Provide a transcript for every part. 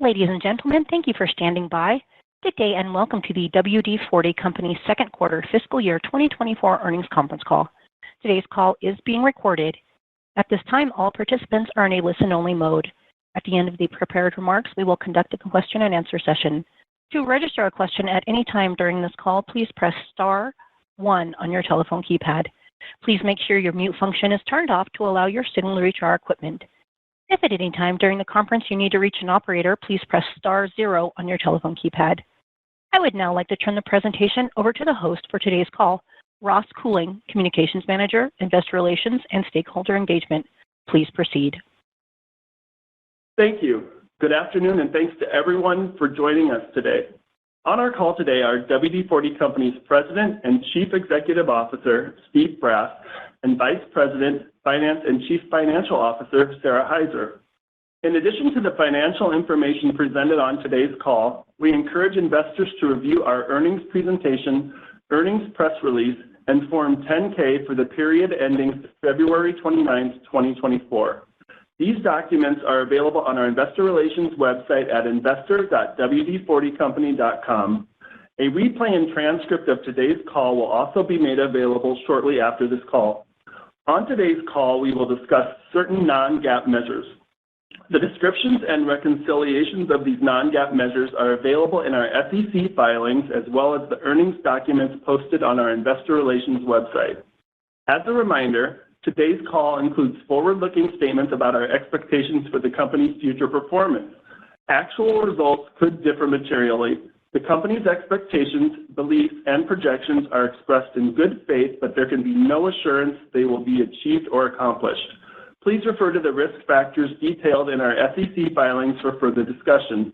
Ladies and gentlemen, thank you for standing by. Good day and welcome to the WD-40 Company's second quarter fiscal year 2024 earnings conference call. Today's call is being recorded. At this time, all participants are in a listen-only mode. At the end of the prepared remarks, we will conduct a question-and-answer session. To register a question at any time during this call, please press star 1 on your telephone keypad. Please make sure your mute function is turned off to allow your signal to reach our equipment. If at any time during the conference you need to reach an operator, please press star 0 on your telephone keypad. I would now like to turn the presentation over to the host for today's call, Ross Cooling, Communications Manager, Investor Relations, and Stakeholder Engagement. Please proceed. Thank you. Good afternoon, and thanks to everyone for joining us today. On our call today are WD-40 Company's President and Chief Executive Officer, Steve Brass, and Vice President, Finance and Chief Financial Officer, Sarah Heiser. In addition to the financial information presented on today's call, we encourage investors to review our earnings presentation, earnings press release, and Form 10-K for the period ending February 29, 2024. These documents are available on our investor relations website at investor.wd40company.com. A replay and transcript of today's call will also be made available shortly after this call. On today's call, we will discuss certain non-GAAP measures. The descriptions and reconciliations of these non-GAAP measures are available in our SEC filings as well as the earnings documents posted on our investor relations website. As a reminder, today's call includes forward-looking statements about our expectations for the company's future performance. Actual results could differ materially. The company's expectations, beliefs, and projections are expressed in good faith, but there can be no assurance they will be achieved or accomplished. Please refer to the risk factors detailed in our SEC filings for further discussion.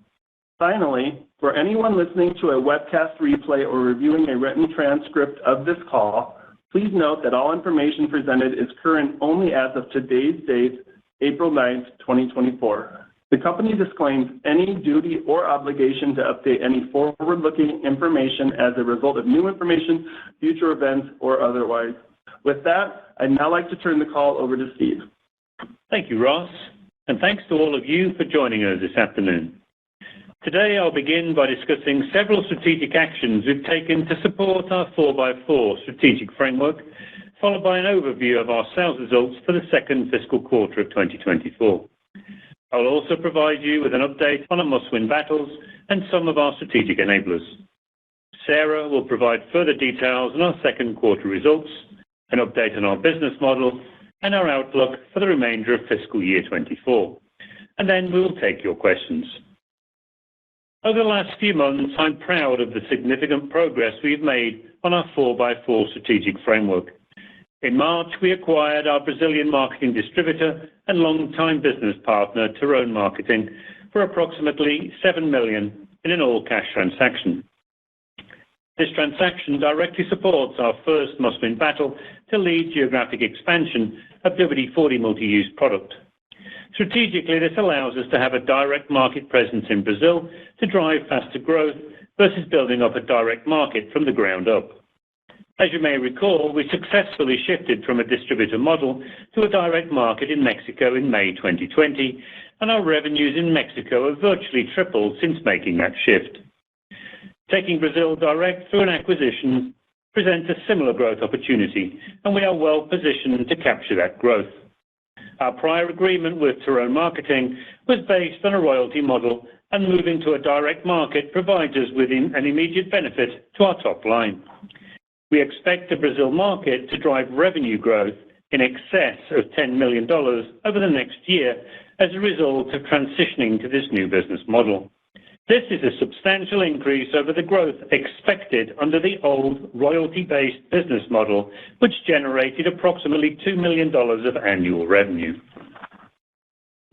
Finally, for anyone listening to a webcast replay or reviewing a written transcript of this call, please note that all information presented is current only as of today's date, April 9, 2024. The company disclaims any duty or obligation to update any forward-looking information as a result of new information, future events, or otherwise. With that, I'd now like to turn the call over to Steve. Thank you, Ross, and thanks to all of you for joining us this afternoon. Today, I'll begin by discussing several strategic actions we've taken to support our 4x4 strategic framework, followed by an overview of our sales results for the second fiscal quarter of 2024. I'll also provide you with an update on our must-win battles and some of our strategic enablers. Sarah will provide further details on our second quarter results, an update on our business model, and our outlook for the remainder of fiscal year 24. And then we will take your questions. Over the last few months, I'm proud of the significant progress we've made on our 4x4 strategic framework. In March, we acquired our Brazilian marketing distributor and longtime business partner, Tyrone Marketing, for approximately $7 million in an all-cash transaction. This transaction directly supports our first must-win battle to lead geographic expansion of WD-40 multi-use product. Strategically, this allows us to have a direct market presence in Brazil to drive faster growth versus building up a direct market from the ground up. As you may recall, we successfully shifted from a distributor model to a direct market in Mexico in May 2020, and our revenues in Mexico have virtually tripled since making that shift. Taking Brazil direct through an acquisition presents a similar growth opportunity, and we are well positioned to capture that growth. Our prior agreement with Tyrone Marketing was based on a royalty model, and moving to a direct market provides us with an immediate benefit to our top line. We expect the Brazil market to drive revenue growth in excess of $10 million over the next year as a result of transitioning to this new business model. This is a substantial increase over the growth expected under the old royalty-based business model, which generated approximately $2 million of annual revenue.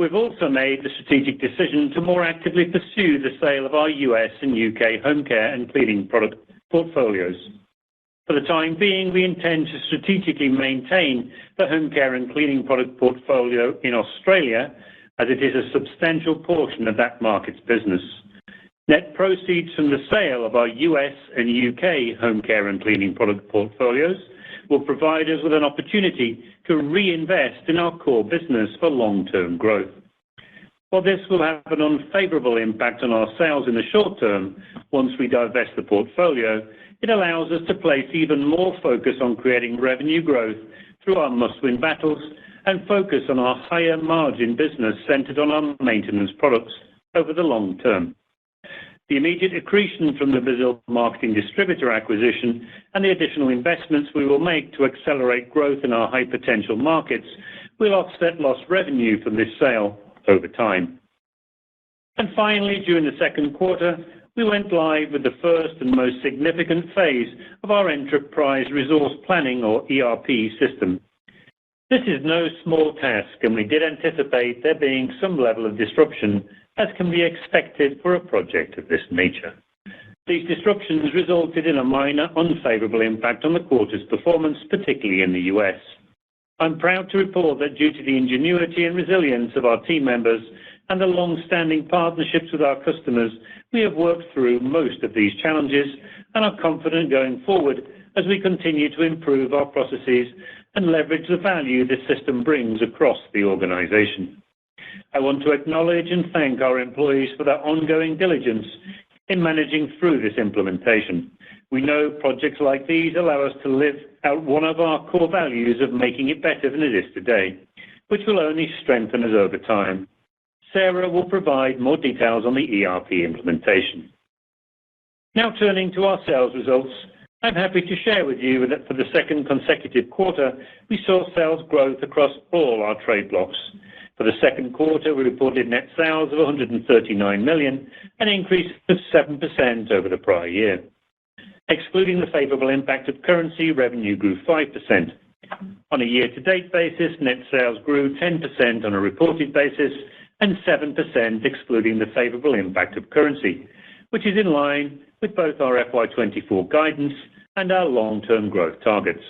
We've also made the strategic decision to more actively pursue the sale of our US and UK home care and cleaning product portfolios. For the time being, we intend to strategically maintain the home care and cleaning product portfolio in Australia, as it is a substantial portion of that market's business. Net proceeds from the sale of our US and UK home care and cleaning product portfolios will provide us with an opportunity to reinvest in our core business for long-term growth. While this will have an unfavorable impact on our sales in the short term, once we divest the portfolio, it allows us to place even more focus on creating revenue growth through our must-win battles and focus on our higher margin business centered on our maintenance products over the long term. The immediate accretion from the Brazil marketing distributor acquisition and the additional investments we will make to accelerate growth in our high potential markets will offset lost revenue from this sale over time. And finally, during the second quarter, we went live with the first and most significant phase of our enterprise resource planning or ERP system. This is no small task, and we did anticipate there being some level of disruption as can be expected for a project of this nature. These disruptions resulted in a minor unfavorable impact on the quarter's performance, particularly in the US. I'm proud to report that due to the ingenuity and resilience of our team members and the long-standing partnerships with our customers, we have worked through most of these challenges and are confident going forward as we continue to improve our processes and leverage the value this system brings across the organization. I want to acknowledge and thank our employees for their ongoing diligence in managing through this implementation. We know projects like these allow us to live out one of our core values of making it better than it is today, which will only strengthen us over time. Sarah will provide more details on the ERP implementation. Now turning to our sales results, I'm happy to share with you that for the second consecutive quarter, we saw sales growth across all our trade blocks. For the second quarter, we reported net sales of $139 million, an increase of 7% over the prior year. Excluding the favorable impact of currency, revenue grew 5%. On a year-to-date basis, net sales grew 10% on a reported basis and 7% excluding the favorable impact of currency, which is in line with both our FY24 guidance and our long-term growth targets.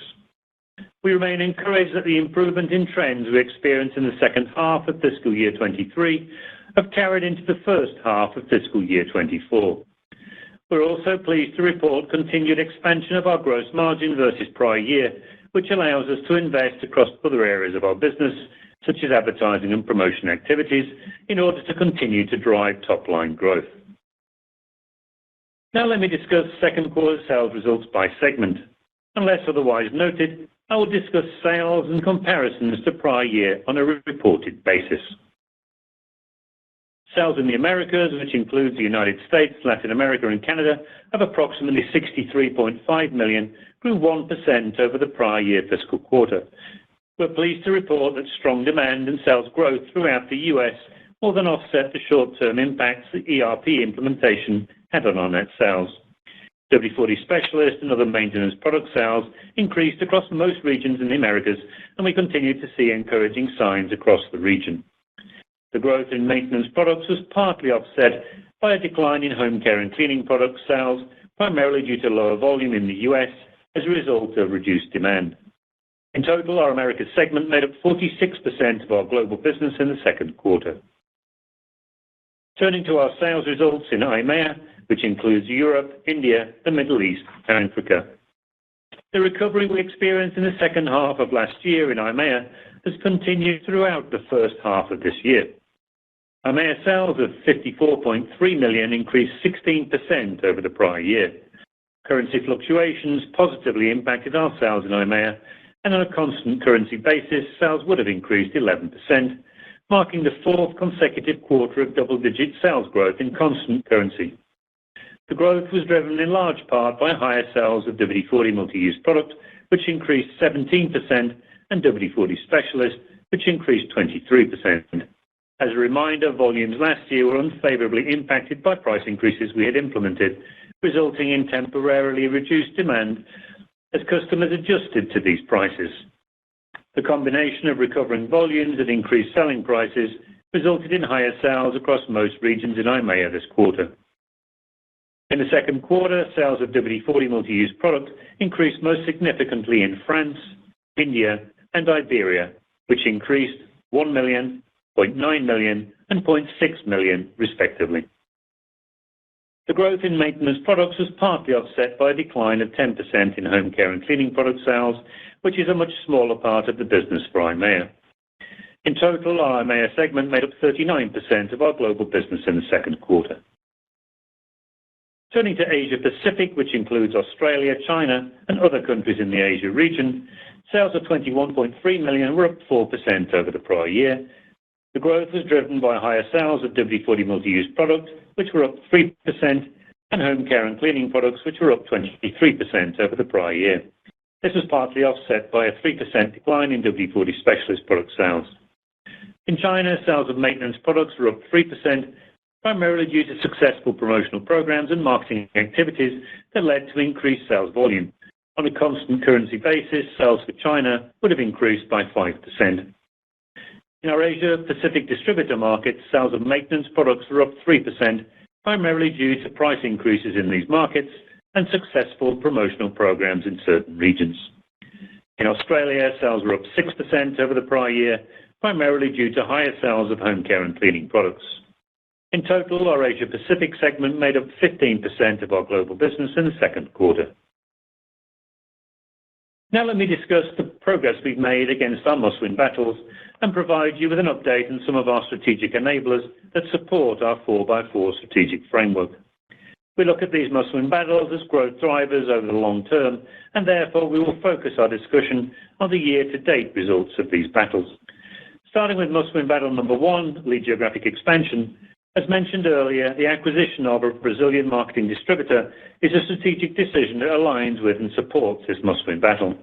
We remain encouraged that the improvement in trends we experienced in the second half of fiscal year 23 have carried into the first half of fiscal year 24. We're also pleased to report continued expansion of our gross margin versus prior year, which allows us to invest across other areas of our business, such as advertising and promotion activities, in order to continue to drive top-line growth. Now let me discuss second quarter sales results by segment. Unless otherwise noted, I will discuss sales and comparisons to prior year on a reported basis. Sales in the Americas, which includes the United States, Latin America, and Canada, of approximately $63.5 million, grew 1% over the prior year fiscal quarter. We're pleased to report that strong demand and sales growth throughout the U.S. more than offset the short-term impacts the ERP implementation had on our net sales. WD-40 Specialist and other maintenance product sales increased across most regions in the Americas, and we continue to see encouraging signs across the region. The growth in maintenance products was partly offset by a decline in home care and cleaning product sales, primarily due to lower volume in the U.S. as a result of reduced demand. In total, our Americas segment made up 46% of our global business in the second quarter. Turning to our sales results in IMEA, which includes Europe, India, the Middle East, and Africa. The recovery we experienced in the second half of last year in IMEA has continued throughout the first half of this year. IMEA sales of $54.3 million increased 16% over the prior year. Currency fluctuations positively impacted our sales in IMEA, and on a constant currency basis, sales would have increased 11%, marking the fourth consecutive quarter of double-digit sales growth in constant currency. The growth was driven in large part by higher sales of WD-40 multi-use product, which increased 17%, and WD-40 Specialist, which increased 23%. As a reminder, volumes last year were unfavorably impacted by price increases we had implemented, resulting in temporarily reduced demand as customers adjusted to these prices. The combination of recovering volumes and increased selling prices resulted in higher sales across most regions in IMEA this quarter. In the second quarter, sales of WD-40 multi-use product increased most significantly in France, India, and Iberia, which increased $1 million, $0.9 million, and $0.6 million, respectively. The growth in maintenance products was partly offset by a decline of 10% in home care and cleaning product sales, which is a much smaller part of the business for IMEA. In total, our EMEA segment made up 39% of our global business in the second quarter. Turning to Asia Pacific, which includes Australia, China, and other countries in the Asia region, sales of $21.3 million were up 4% over the prior year. The growth was driven by higher sales of WD-40 multi-use products, which were up 3%, and home care and cleaning products, which were up 23% over the prior year. This was partly offset by a 3% decline in WD-40 Specialist product sales. In China, sales of maintenance products were up 3%, primarily due to successful promotional programs and marketing activities that led to increased sales volume. On a constant currency basis, sales for China would have increased by 5%. In our Asia Pacific distributor markets, sales of maintenance products were up 3%, primarily due to price increases in these markets and successful promotional programs in certain regions. In Australia, sales were up 6% over the prior year, primarily due to higher sales of home care and cleaning products. In total, our Asia Pacific segment made up 15% of our global business in the second quarter. Now let me discuss the progress we've made against our must-win battles and provide you with an update on some of our strategic enablers that support our 4x4 strategic framework. We look at these must-win battles as growth drivers over the long term, and therefore we will focus our discussion on the year-to-date results of these battles. Starting with must-win battle number 1, lead geographic expansion. As mentioned earlier, the acquisition of a Brazilian marketing distributor is a strategic decision that aligns with and supports this must-win battle.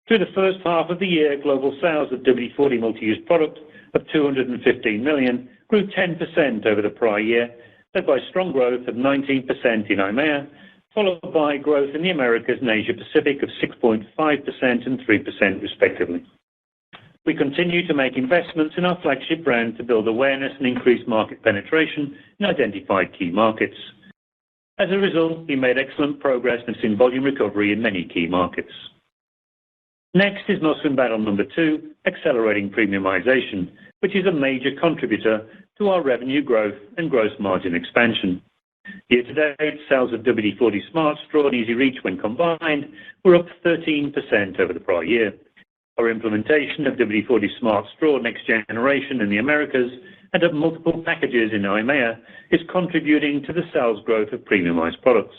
Through the first half of the year, global sales of WD-40 multi-use product of $215 million grew 10% over the prior year, led by strong growth of 19% in EMEA, followed by growth in the Americas and Asia Pacific of 6.5% and 3% respectively. We continue to make investments in our flagship brand to build awareness and increase market penetration in identified key markets. As a result, we made excellent progress and seen volume recovery in many key markets. Next is must-win battle number 2, accelerating premiumization, which is a major contributor to our revenue growth and gross margin expansion. Year-to-date, sales of WD-40 Smart Straw and Easy Reach when combined were up 13% over the prior year. Our implementation of WD-40 Smart Straw Next Generation in the Americas and of multiple packages in EMEA is contributing to the sales growth of premiumized products.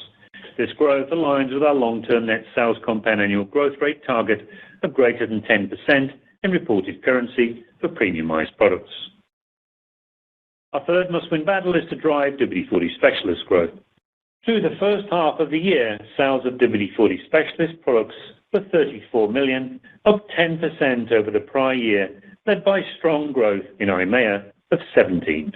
This growth aligns with our long-term net sales compound annual growth rate target of greater than 10% in reported currency for premiumized products. Our third must-win battle is to drive WD-40 Specialist growth. Through the first half of the year, sales of WD-40 Specialist products were $34 million, up 10% over the prior year, led by strong growth in EMEA of 17%.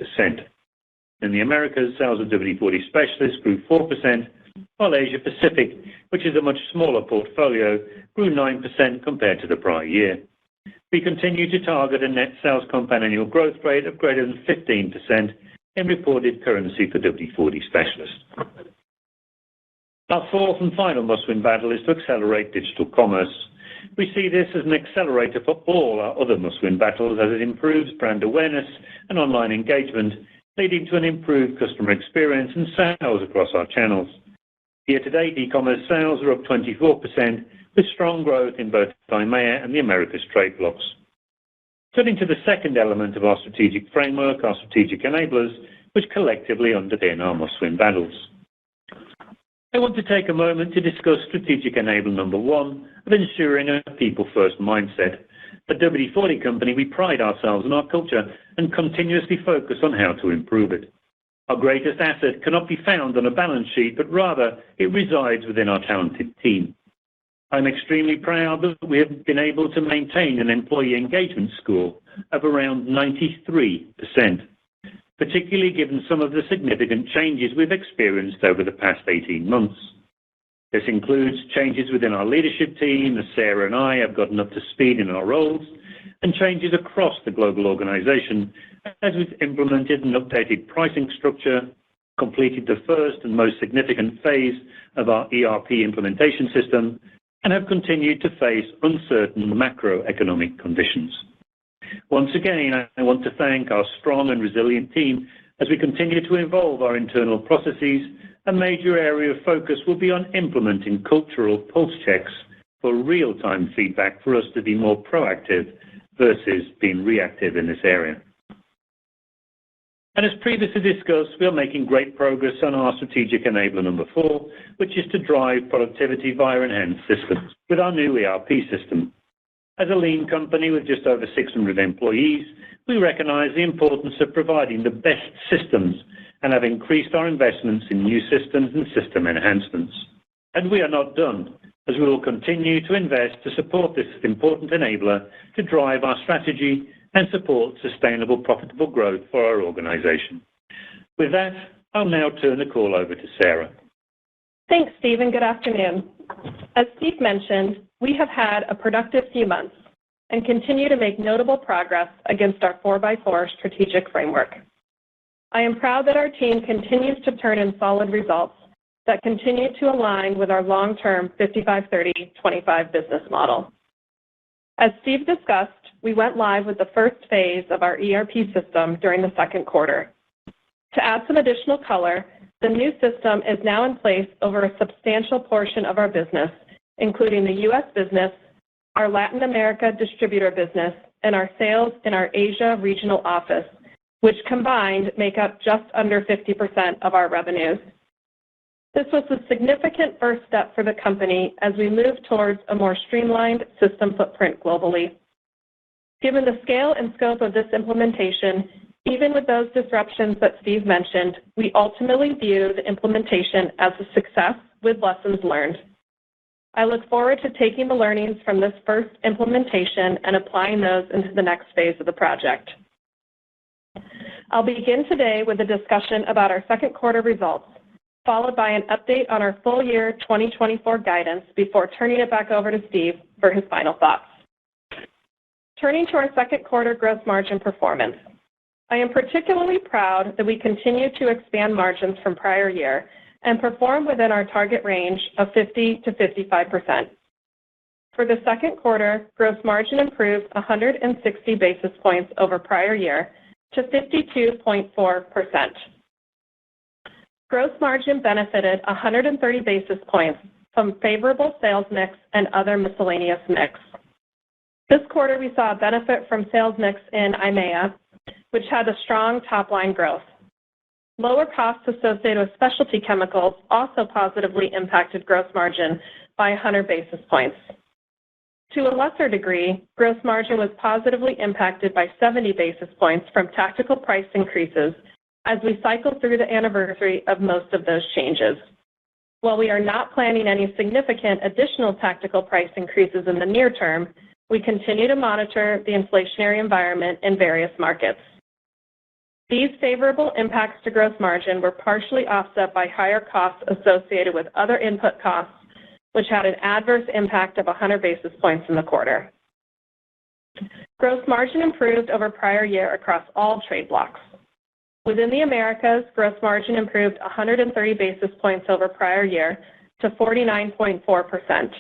In the Americas, sales of WD-40 Specialist grew 4%, while Asia Pacific, which is a much smaller portfolio, grew 9% compared to the prior year. We continue to target a net sales compound annual growth rate of greater than 15% in reported currency for WD-40 Specialist. Our fourth and final must-win battle is to accelerate digital commerce. We see this as an accelerator for all our other must-win battles as it improves brand awareness and online engagement, leading to an improved customer experience and sales across our channels. Year-to-date, e-commerce sales are up 24%, with strong growth in both EMEA and the Americas trade blocks. Turning to the second element of our strategic framework, our strategic enablers, which collectively underpin our must-win battles. I want to take a moment to discuss strategic enabler number 1 of ensuring a people-first mindset. At WD-40 Company, we pride ourselves on our culture and continuously focus on how to improve it. Our greatest asset cannot be found on a balance sheet, but rather it resides within our talented team. I'm extremely proud that we have been able to maintain an employee engagement score of around 93%. Particularly given some of the significant changes we've experienced over the past 18 months. This includes changes within our leadership team as Sarah and I have gotten up to speed in our roles, and changes across the global organization as we've implemented an updated pricing structure, completed the first and most significant phase of our ERP implementation system, and have continued to face uncertain macroeconomic conditions. Once again, I want to thank our strong and resilient team as we continue to evolve our internal processes. A major area of focus will be on implementing cultural pulse checks for real-time feedback for us to be more proactive versus being reactive in this area. And as previously discussed, we are making great progress on our strategic enabler number 4, which is to drive productivity via enhanced systems with our new ERP system. As a lean company with just over 600 employees, we recognize the importance of providing the best systems and have increased our investments in new systems and system enhancements. And we are not done, as we will continue to invest to support this important enabler to drive our strategy and support sustainable, profitable growth for our organization. With that, I'll now turn the call over to Sarah. Thanks, Steve, and good afternoon. As Steve mentioned, we have had a productive few months and continue to make notable progress against our 4x4 strategic framework. I am proud that our team continues to turn in solid results that continue to align with our long-term 55-30-25 business model. As Steve discussed, we went live with the first phase of our ERP system during the second quarter. To add some additional color, the new system is now in place over a substantial portion of our business, including the U.S. business, our Latin America distributor business, and our sales in our Asia regional office, which combined make up just under 50% of our revenues. This was a significant first step for the company as we move towards a more streamlined system footprint globally. Given the scale and scope of this implementation, even with those disruptions that Steve mentioned, we ultimately view the implementation as a success with lessons learned. I look forward to taking the learnings from this first implementation and applying those into the next phase of the project. I'll begin today with a discussion about our second quarter results, followed by an update on our full year 2024 guidance before turning it back over to Steve for his final thoughts. Turning to our second quarter gross margin performance, I am particularly proud that we continue to expand margins from prior year and perform within our target range of 50 to 55%. For the second quarter, gross margin improved 160 basis points over prior year to 52.4%. Gross margin benefited 130 basis points from favorable sales mix and other miscellaneous mix. This quarter, we saw a benefit from sales mix in EMEA, which had a strong top-line growth. Lower costs associated with specialty chemicals also positively impacted gross margin by 100 basis points. To a lesser degree, gross margin was positively impacted by 70 basis points from tactical price increases as we cycle through the anniversary of most of those changes. While we are not planning any significant additional tactical price increases in the near term, we continue to monitor the inflationary environment in various markets. These favorable impacts to gross margin were partially offset by higher costs associated with other input costs, which had an adverse impact of 100 basis points in the quarter. Gross margin improved over prior year across all trade blocks. Within the Americas, gross margin improved 130 basis points over prior year to 49.4%.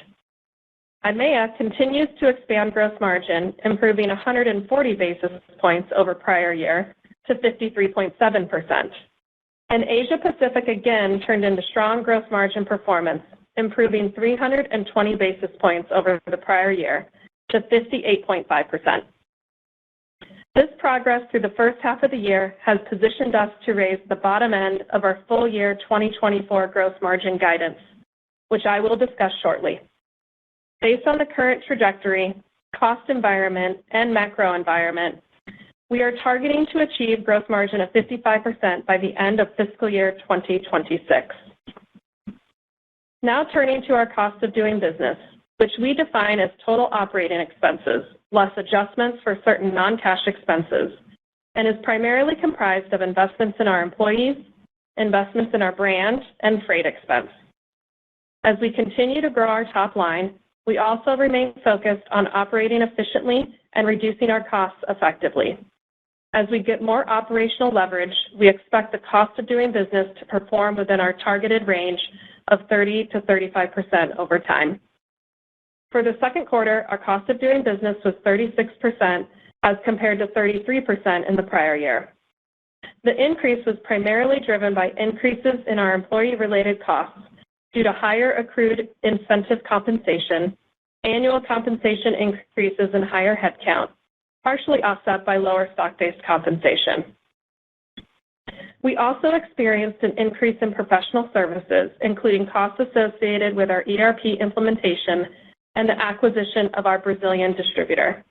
EMEA continues to expand gross margin, improving 140 basis points over prior year to 53.7%. And Asia Pacific again turned into strong gross margin performance, improving 320 basis points over the prior year to 58.5%. This progress through the first half of the year has positioned us to raise the bottom end of our full year 2024 gross margin guidance, which I will discuss shortly. Based on the current trajectory, cost environment, and macro environment, we are targeting to achieve gross margin of 55% by the end of fiscal year 2026. Now turning to our cost of doing business, which we define as total operating expenses, less adjustments for certain non-cash expenses, and is primarily comprised of investments in our employees, investments in our brand, and freight expense. As we continue to grow our top line, we also remain focused on operating efficiently and reducing our costs effectively. As we get more operational leverage, we expect the cost of doing business to perform within our targeted range of 30 to 35% over time. For the second quarter, our cost of doing business was 36% as compared to 33% in the prior year. The increase was primarily driven by increases in our employee-related costs due to higher accrued incentive compensation, annual compensation increases, and higher headcount, partially offset by lower stock-based compensation. We also experienced an increase in professional services, including costs associated with our ERP implementation and the acquisition of our Brazilian distributor.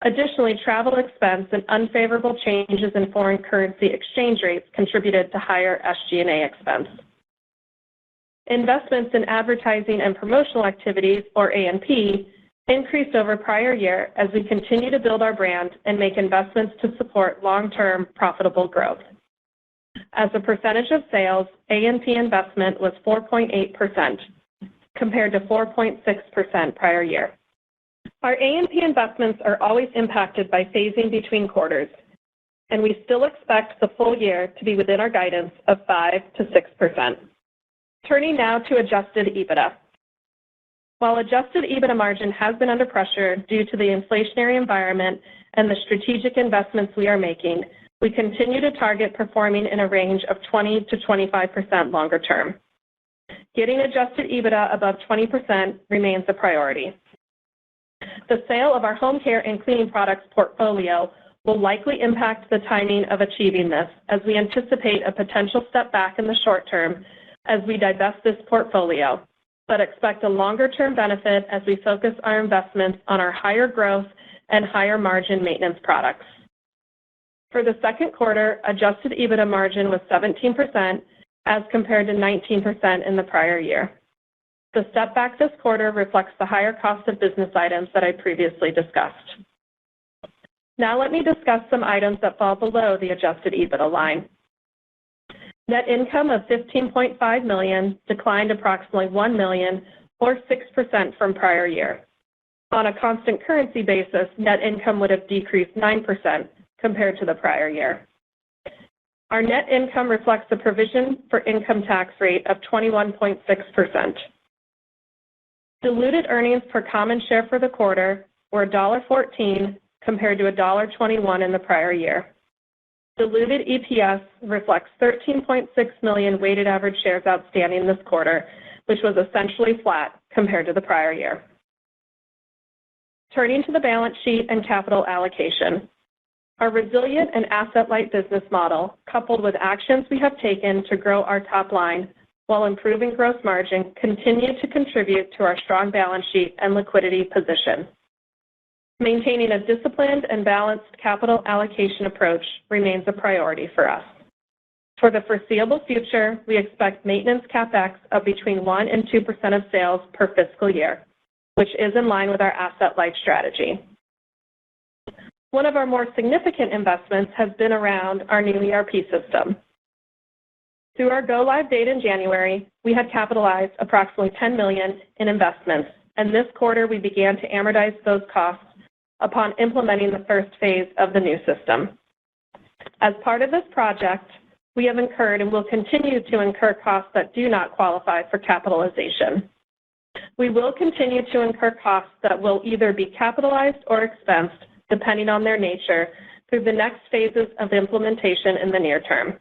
Additionally, travel expense and unfavorable changes in foreign currency exchange rates contributed to higher SG&A expense. Investments in advertising and promotional activities, or A&P, increased over prior year as we continue to build our brand and make investments to support long-term profitable growth. As a percentage of sales, A&P investment was 4.8%, compared to 4.6% prior year. Our A&P investments are always impacted by phasing between quarters, and we still expect the full year to be within our guidance of 5 to 6%. Turning now to adjusted EBITDA. While adjusted EBITDA margin has been under pressure due to the inflationary environment and the strategic investments we are making, we continue to target performing in a range of 20 to 25% longer term. Getting adjusted EBITDA above 20% remains a priority. The sale of our home care and cleaning products portfolio will likely impact the timing of achieving this, as we anticipate a potential step back in the short term as we divest this portfolio, but expect a longer-term benefit as we focus our investments on our higher growth and higher margin maintenance products. For the second quarter, adjusted EBITDA margin was 17% as compared to 19% in the prior year. The step back this quarter reflects the higher cost of business items that I previously discussed. Now let me discuss some items that fall below the adjusted EBITDA line. Net income of $15.5 million declined approximately $1 million, or 6% from prior year. On a constant currency basis, net income would have decreased 9% compared to the prior year. Our net income reflects the provision for income tax rate of 21.6%. Diluted earnings per common share for the quarter were $1.14 compared to $1.21 in the prior year. Diluted EPS reflects 13.6 million weighted average shares outstanding this quarter, which was essentially flat compared to the prior year. Turning to the balance sheet and capital allocation. Our resilient and asset-light business model, coupled with actions we have taken to grow our top line while improving gross margin, continue to contribute to our strong balance sheet and liquidity position. Maintaining a disciplined and balanced capital allocation approach remains a priority for us. For the foreseeable future, we expect maintenance CapEx of between 1 and 2% of sales per fiscal year, which is in line with our asset-light strategy. One of our more significant investments has been around our new ERP system. Through our go-live date in January, we had capitalized approximately $10 million in investments, and this quarter we began to amortize those costs upon implementing the first phase of the new system. As part of this project, we have incurred and will continue to incur costs that do not qualify for capitalization. We will continue to incur costs that will either be capitalized or expensed, depending on their nature, through the next phases of implementation in the near term.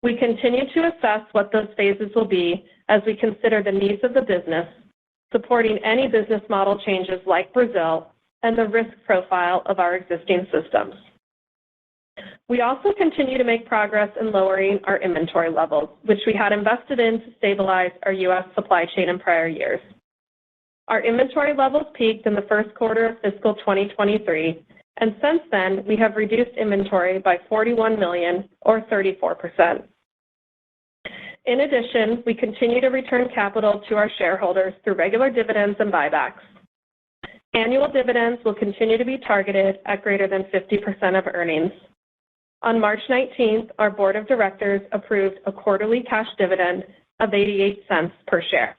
We continue to assess what those phases will be as we consider the needs of the business, supporting any business model changes like Brazil, and the risk profile of our existing systems. We also continue to make progress in lowering our inventory levels, which we had invested in to stabilize our U.S. supply chain in prior years. Our inventory levels peaked in the first quarter of fiscal 2023, and since then, we have reduced inventory by $41 million, or 34%. In addition, we continue to return capital to our shareholders through regular dividends and buybacks. Annual dividends will continue to be targeted at greater than 50% of earnings. On March 19th, our board of directors approved a quarterly cash dividend of 88 cents per share.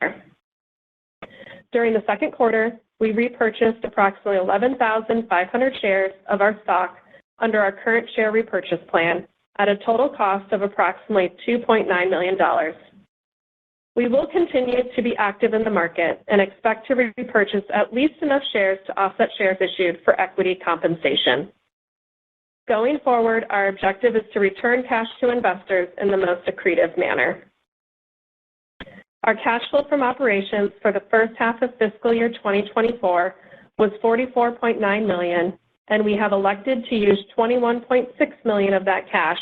During the second quarter, we repurchased approximately 11,500 shares of our stock under our current share repurchase plan at a total cost of approximately $2.9 million. We will continue to be active in the market and expect to repurchase at least enough shares to offset shares issued for equity compensation. Going forward, our objective is to return cash to investors in the most accretive manner. Our cash flow from operations for the first half of fiscal year 2024 was $44.9 million, and we have elected to use $21.6 million of that cash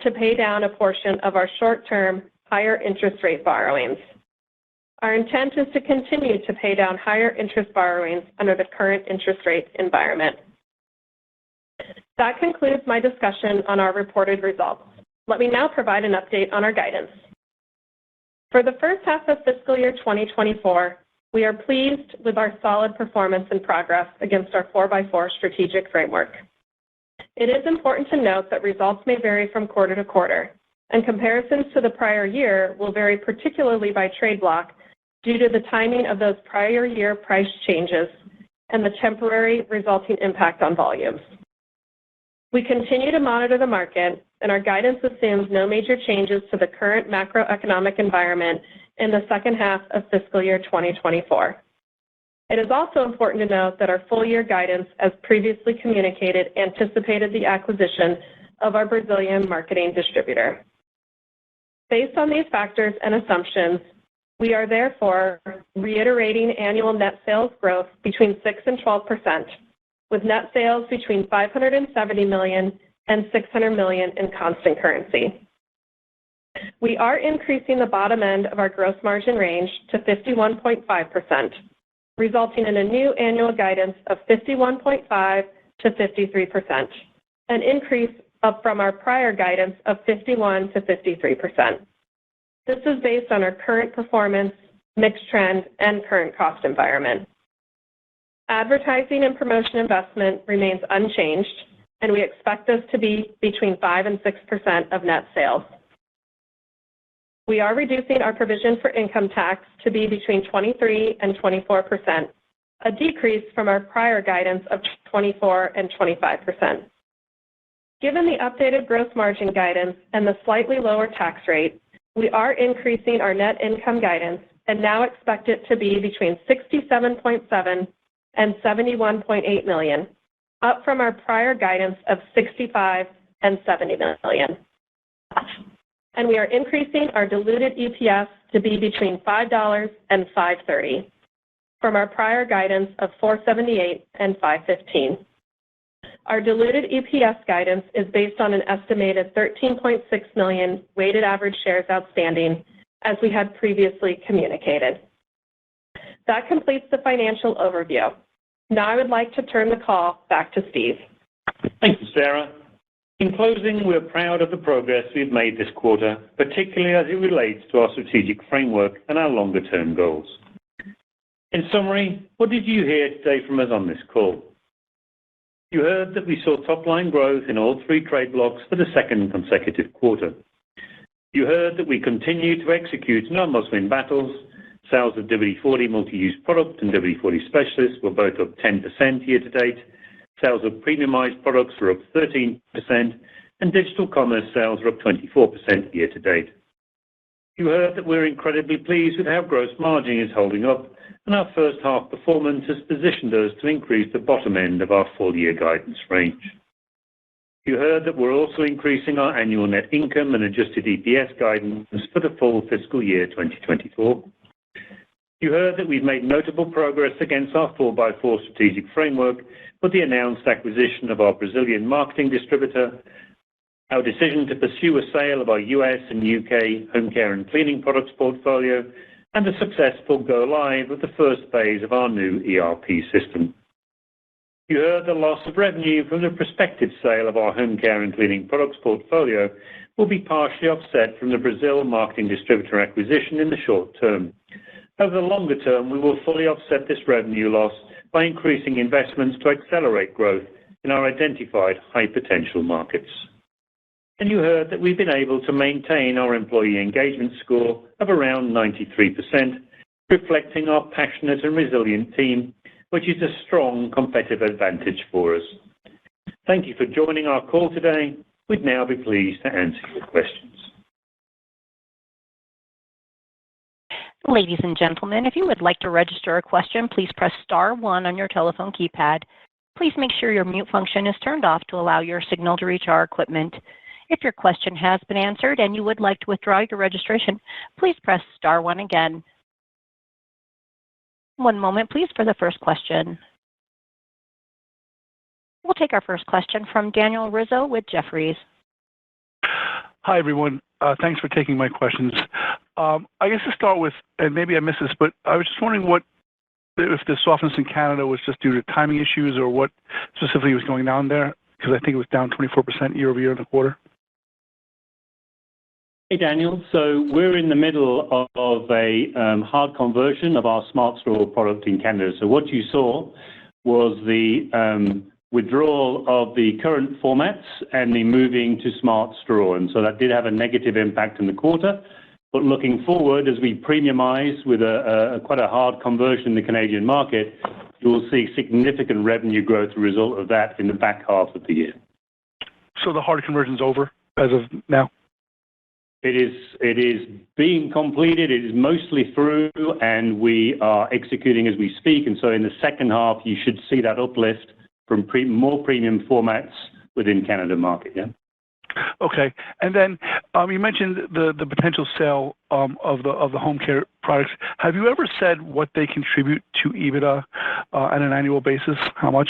to pay down a portion of our short-term, higher interest rate borrowings. Our intent is to continue to pay down higher interest borrowings under the current interest rate environment. That concludes my discussion on our reported results. Let me now provide an update on our guidance. For the first half of fiscal year 2024, we are pleased with our solid performance and progress against our 4x4 strategic framework. It is important to note that results may vary from quarter to quarter, and comparisons to the prior year will vary particularly by trade block due to the timing of those prior year price changes and the temporary resulting impact on volumes. We continue to monitor the market, and our guidance assumes no major changes to the current macroeconomic environment in the second half of fiscal year 2024. It is also important to note that our full-year guidance, as previously communicated, anticipated the acquisition of our Brazilian marketing distributor. Based on these factors and assumptions, we are therefore reiterating annual net sales growth between 6% and 12%, with net sales between $570 million and $600 million in constant currency. We are increasing the bottom end of our gross margin range to 51.5%, resulting in a new annual guidance of 51.5% to 53%, an increase up from our prior guidance of 51% to 53%. This is based on our current performance, mixed trend, and current cost environment. Advertising and promotion investment remains unchanged, and we expect this to be between 5% and 6% of net sales. We are reducing our provision for income tax to be between 23% and 24%, a decrease from our prior guidance of 24% and 25%. Given the updated gross margin guidance and the slightly lower tax rate, we are increasing our net income guidance and now expect it to be between $67.7 and $71.8 million, up from our prior guidance of $65 and $70 million. And we are increasing our diluted EPS to be between $5 and $5.30, from our prior guidance of $4.78 and $5.15. Our diluted EPS guidance is based on an estimated 13.6 million weighted average shares outstanding, as we had previously communicated. That completes the financial overview. Now I would like to turn the call back to Steve. Thank you, Sarah. In closing, we're proud of the progress we've made this quarter, particularly as it relates to our strategic framework and our longer-term goals. In summary, what did you hear today from us on this call? You heard that we saw top-line growth in all three trade blocks for the second consecutive quarter. You heard that we continue to execute in our must-win battles. Sales of WD-40 multi-use product and WD-40 Specialist were both up 10% year-to-date. Sales of premiumized products were up 13%, and digital commerce sales were up 24% year-to-date. You heard that we're incredibly pleased with how gross margin is holding up, and our first half performance has positioned us to increase the bottom end of our full-year guidance range. You heard that we're also increasing our annual net income and adjusted EPS guidance for the full fiscal year 2024. You heard that we've made notable progress against our 4x4 strategic framework with the announced acquisition of our Brazilian marketing distributor, our decision to pursue a sale of our US and UK home care and cleaning products portfolio, and the successful go-live of the first phase of our new ERP system. You heard the loss of revenue from the prospective sale of our home care and cleaning products portfolio will be partially offset from the Brazil marketing distributor acquisition in the short term. Over the longer term, we will fully offset this revenue loss by increasing investments to accelerate growth in our identified high-potential markets. And you heard that we've been able to maintain our employee engagement score of around 93%, reflecting our passionate and resilient team, which is a strong competitive advantage for us. Thank you for joining our call today. We'd now be pleased to answer your questions. Ladies and gentlemen, if you would like to register a question, please press star 1 on your telephone keypad. Please make sure your mute function is turned off to allow your signal to reach our equipment. If your question has been answered and you would like to withdraw your registration, please press star 1 again. One moment, please, for the first question. We'll take our first question from Daniel Rizzo with Jefferies. Hi, everyone. Thanks for taking my questions. I guess to start with, and maybe I missed this, but I was just wondering if the softness in Canada was just due to timing issues or what specifically was going on there, because I think it was down 24% year over year in the quarter. Hey, Daniel. So we're in the middle of a hard conversion of our Smart Straw product in Canada. So what you saw was the withdrawal of the current formats and the moving to Smart Straw. And so that did have a negative impact in the quarter. But looking forward, as we premiumize with quite a hard conversion in the Canadian market, you will see significant revenue growth as a result of that in the back half of the year. So the hard conversion's over as of now? It is being completed. It is mostly through, and we are executing as we speak. And so in the second half, you should see that uplift from more premium formats within Canada market, yeah? Okay. And then you mentioned the potential sale of the home care products. Have you ever said what they contribute to EBITDA on an annual basis? How much?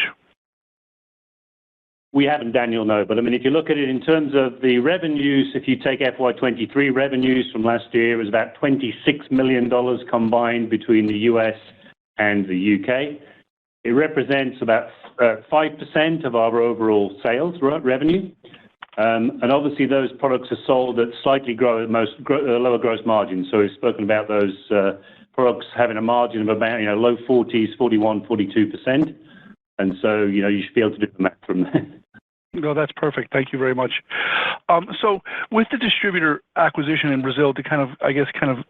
We haven't, Daniel, no. But I mean, if you look at it in terms of the revenues, if you take FY23 revenues from last year, it was about $26 million combined between the US and the UK. It represents about 5% of our overall sales revenue. And obviously, those products are sold at slightly lower gross margins. So we've spoken about those products having a margin of about low 40s, 41, 42%. And so you should be able to do the math from there. No, that's perfect. Thank you very much. So with the distributor acquisition in Brazil to kind of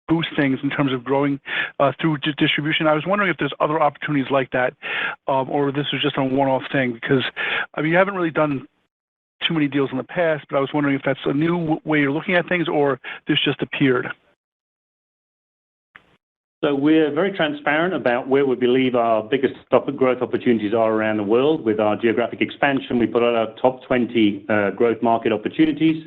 boost things in terms of growing through distribution, I was wondering if there's other opportunities like that, or this was just a one-off thing, because I mean, you haven't really done too many deals in the past, but I was wondering if that's a new way you're looking at things or this just appeared. So we're very transparent about where we believe our biggest growth opportunities are around the world. With our geographic expansion, we put out our top 20 growth market opportunities.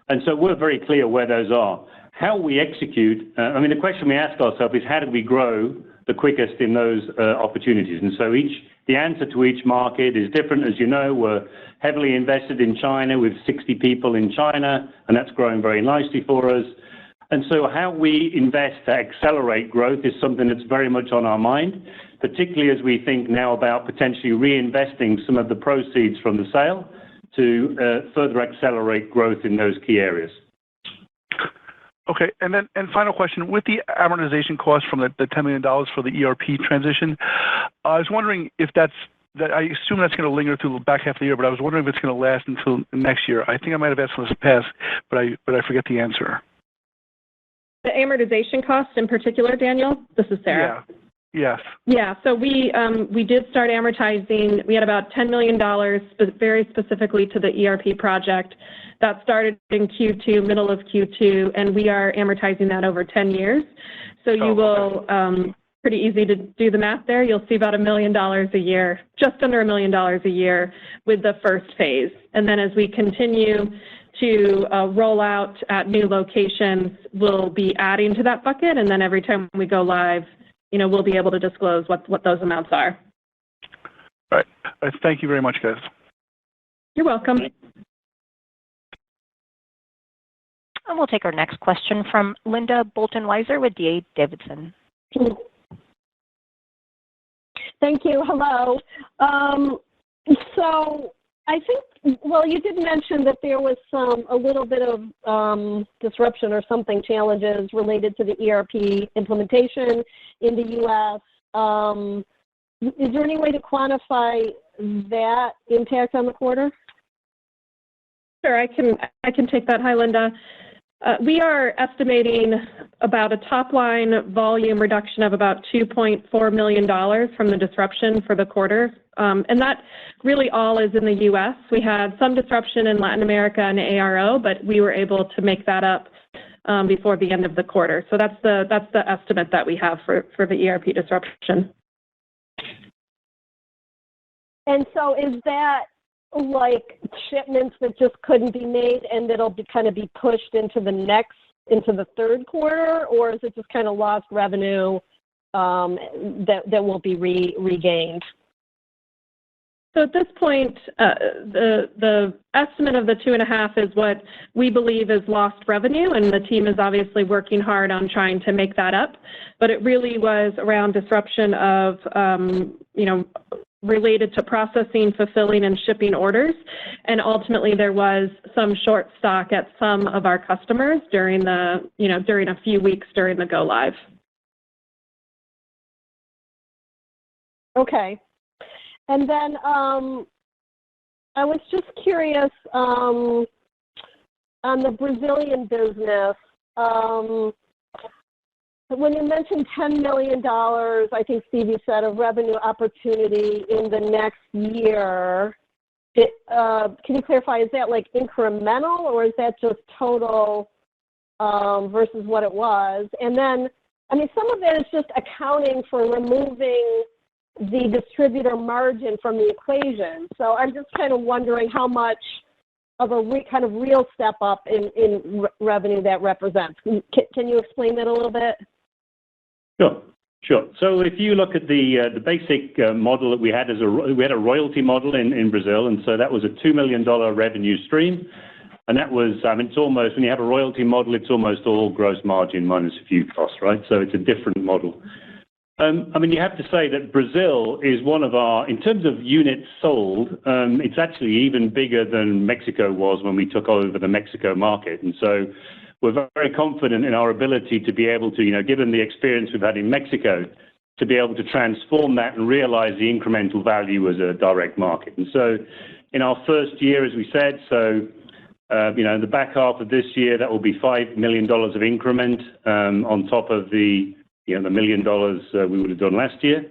And so we're very clear where those are. How we execute, I mean, the question we ask ourselves is how do we grow the quickest in those opportunities? And so the answer to each market is different. As you know, we're heavily invested in China with 60 people in China, and that's growing very nicely for us. And so how we invest to accelerate growth is something that's very much on our mind, particularly as we think now about potentially reinvesting some of the proceeds from the sale to further accelerate growth in those key areas. Okay, and final question. With the amortization cost from the $10 million for the ERP transition, I was wondering if I assume that's going to linger through the back half of the year, but I was wondering if it's going to last until next year. I think I might have asked this in the past, but I forget the answer. The amortization cost in particular, Daniel? This is Sarah. Yeah. Yes. Yeah, so we did start amortizing. We had about $10 million very specifically to the ERP project. That started in Q2, middle of Q2, and we are amortizing that over 10 years. So you will, pretty easy to do the math there. You'll see about $1 million a year, just under $1 million a year with the first phase. And then as we continue to roll out at new locations, we'll be adding to that bucket. And then every time we go live, we'll be able to disclose what those amounts are. All right. Thank you very much, guys. You're welcome. And we'll take our next question from Linda Bolton-Weiser with D.A. Davidson. Thank you. Hello. So I think, well, you did mention that there was a little bit of disruption or something, challenges related to the ERP implementation in the U.S. Is there any way to quantify that impact on the quarter? Sure, I can take that. Hi, Linda. We are estimating about a top-line volume reduction of about $2.4 million from the disruption for the quarter. And that really all is in the U.S. We had some disruption in Latin America and ARO, but we were able to make that up before the end of the quarter. So that's the estimate that we have for the ERP disruption. And so is that like shipments that just couldn't be made and that'll kind of be pushed into the third quarter, or is it just kind of lost revenue that will be regained? So at this point, the estimate of the 2.5 is what we believe is lost revenue, and the team is obviously working hard on trying to make that up. But it really was around disruption of, related to processing, fulfilling, and shipping orders. And ultimately, there was some short stock at some of our customers during a few weeks during the go live. Okay. And then I was just curious on the Brazilian business. When you mentioned $10 million, I think Stevie said, of revenue opportunity in the next year, can you clarify, is that like incremental or is that just total versus what it was? And then, I mean, some of that is just accounting for removing the distributor margin from the equation. So I'm just kind of wondering how much of a kind of real step up in revenue that represents. Can you explain that a little bit? Sure. So if you look at the basic model that we had, we had a royalty model in Brazil, and so that was a $2 million revenue stream. And that was, it's almost, when you have a royalty model, it's almost all gross margin minus a few costs, right? So it's a different model. You have to say that Brazil is one of our, in terms of units sold, it's actually even bigger than Mexico was when we took over the Mexico market. And so we're very confident in our ability to be able to, given the experience we've had in Mexico, to be able to transform that and realize the incremental value as a direct market. And so in our first year, as we said, in the back half of this year, that will be $5 million of increment on top of the $1 million we would have done last year.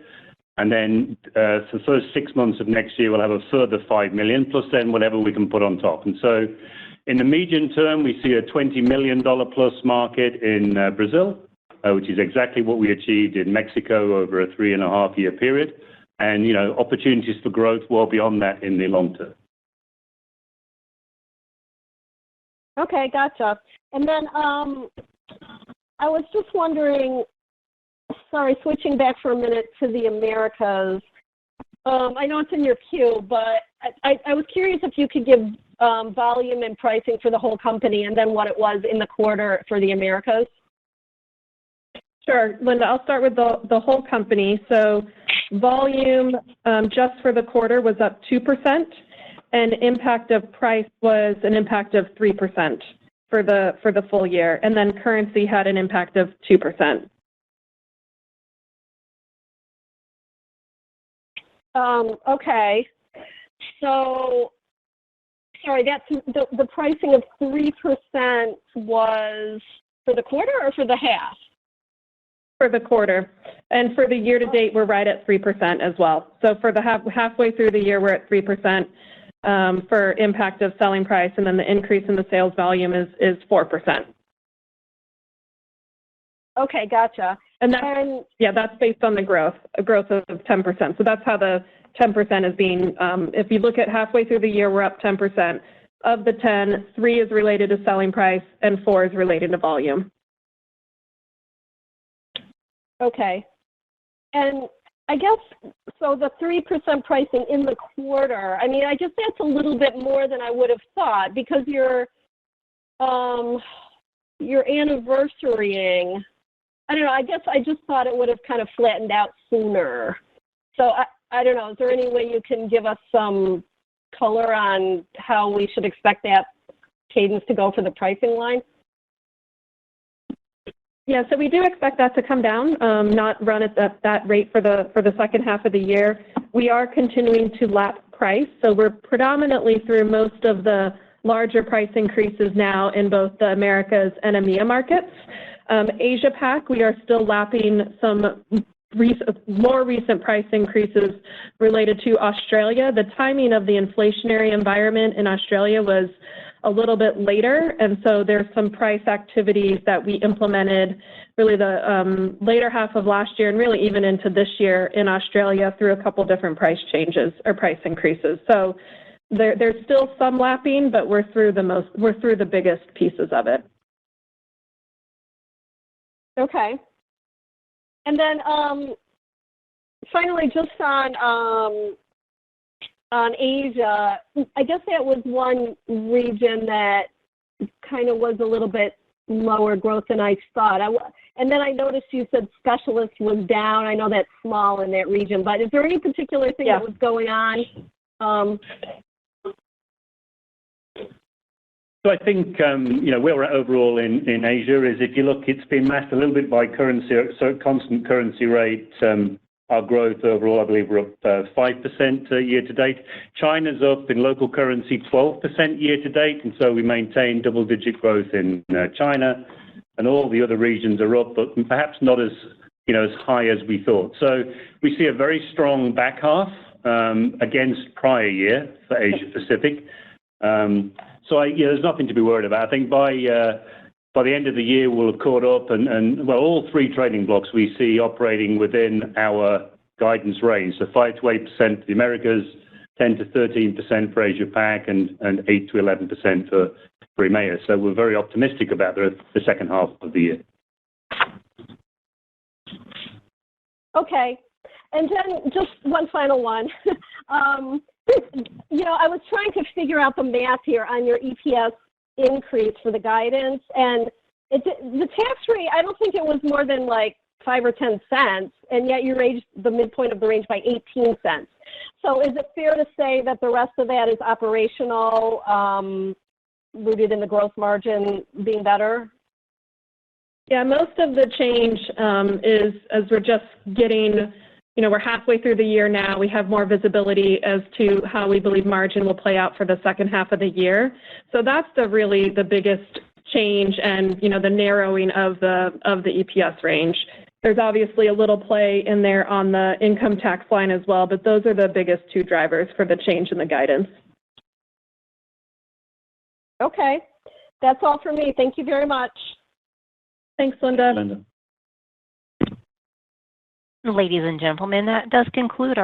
And then for the first 6 months of next year, we'll have a further $5 million, plus then whatever we can put on top. And so in the medium term, we see a $20 million plus market in Brazil, which is exactly what we achieved in Mexico over a 3.5-year period. And, opportunities for growth well beyond that in the long term. Okay, gotcha. And then I was just wondering, switching back for a minute to the Americas. I know it's in your queue, but I was curious if you could give volume and pricing for the whole company and then what it was in the quarter for the Americas. Sure, Linda, I'll start with the whole company. So volume just for the quarter was up 2%, and impact of price was an impact of 3% for the full year, and then currency had an impact of 2%. Okay. So, sorry, that's the pricing of 3% was for the quarter or for the half? For the quarter. And for the year to date, we're right at 3% as well. So for the halfway through the year, we're at 3% for impact of selling price, and then the increase in the sales volume is 4%. Okay, gotcha. And that's based on the growth of 10%. So that's how the 10% is being, if you look at halfway through the year, we're up 10%. Of the 10, 3 is related to selling price and 4 is related to volume. Okay. And I guess, so the 3% pricing in the quarter, I guess that's a little bit more than I would have thought because you're anniversarying. I don't know, I guess I just thought it would have kind of flattened out sooner. So I don't know, is there any way you can give us some color on how we should expect that cadence to go for the pricing line? Yeah, so we do expect that to come down, not run at that rate for the second half of the year. We are continuing to lap price, so we're predominantly through most of the larger price increases now in both the Americas and EMEA markets. Asia Pac, we are still lapping some more recent price increases related to Australia. The timing of the inflationary environment in Australia was a little bit later, and so there's some price activities that we implemented really the later half of last year and really even into this year in Australia through a couple different price changes or price increases. So there's still some lapping, but we're through the biggest pieces of it. Okay. And then finally, just on on Asia, I guess that was one region that kind of was a little bit lower growth than I thought. And then I noticed you said specialist was down. I know that's small in that region, but is there any particular thing that was going on? So I think, where we're at overall in Asia is if you look, it's been masked a little bit by currency, so constant currency rate. Our growth overall, I believe we're up 5% year to date. China's up in local currency 12% year to date, and so we maintain double-digit growth in China, and all the other regions are up, but perhaps not as as high as we thought. So we see a very strong back half against prior year for Asia Pacific. So there's nothing to be worried about. I think by the end of the year, we'll have caught up, and all three trading blocks we see operating within our guidance range. So 5 to 8% for the Americas, 10 to 13% for Asia Pac, and 8 to 11% for EMEA. So we're very optimistic about the second half of the year. Okay. And then just one final one. I was trying to figure out the math here on your EPS increase for the guidance, and the tax rate, I don't think it was more than like 5 or 10 cents, and yet you raised the midpoint of the range by 18 cents. So is it fair to say that the rest of that is operational, rooted in the gross margin being better? Yeah, most of the change is as we're just getting, we're halfway through the year now. We have more visibility as to how we believe margin will play out for the second half of the year. So that's really the biggest change, and the narrowing of the EPS range. There's obviously a little play in there on the income tax line as well, but those are the biggest two drivers for the change in the guidance. Okay, that's all for me. Thank you very much. Thanks, Linda. Ladies and gentlemen, that does conclude our